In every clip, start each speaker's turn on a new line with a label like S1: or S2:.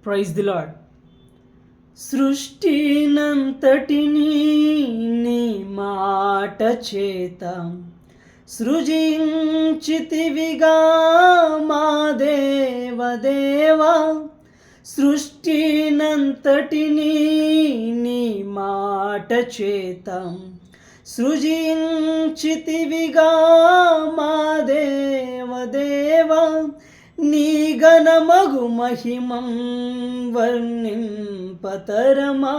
S1: Praise the lord. సృష్టినంతటినీ నీ మాట చేత సృజించితివిగా మా దేవదేవా. సృష్టినంతటినీ నీ మాట చేత సృజించితివిగా మా దేవదేవా. నీ ఘనమగు మహిమం వర్ణింపతరమా.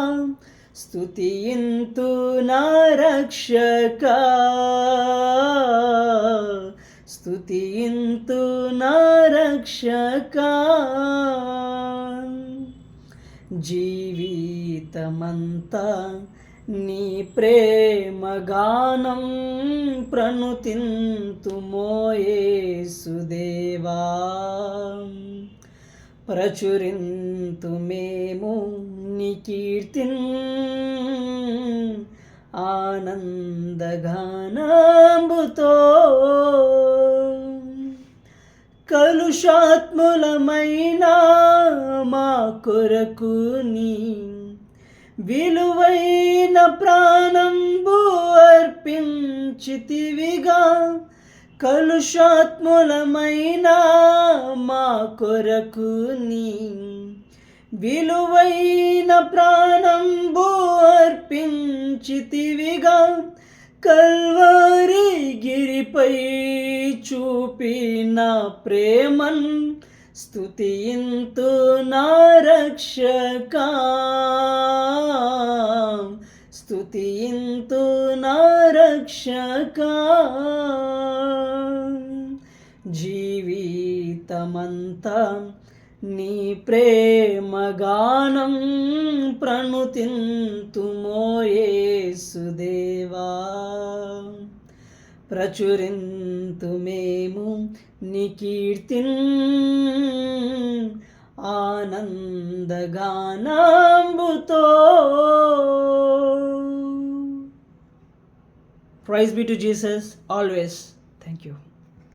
S1: స్తుతియింతు నా రక్షకా, స్తుతియింతు నా రక్షకా. జీవితమంతా నీ ప్రేమగానం ప్రణుతింతుమో యేసుదేవా. ప్రచురింతు మేము నీ కీర్తిన్ ఆనందగానంబుతో. కలుషాత్ములమైన మా కొరకు నీ విలువైన ప్రాణంబు అర్పించితివిగా. కలుషాత్ములమైన మా కొరకు నీ విలువైన ప్రాణంబు అర్పించితివిగా. కల్వరి గిరిపై చూపిన ప్రేమన్ స్తుతియింతు నా రక్షకా, స్తుతియింతు నా రక్షకా. జీవితమంతా నీ ప్రేమగానం ప్రణుతింతుమో యేసుదేవా. ప్రచురింతు మేము నీ కీర్తిన్ ఆనందగానంబుతో. Praise be to Jesus always. Thank you.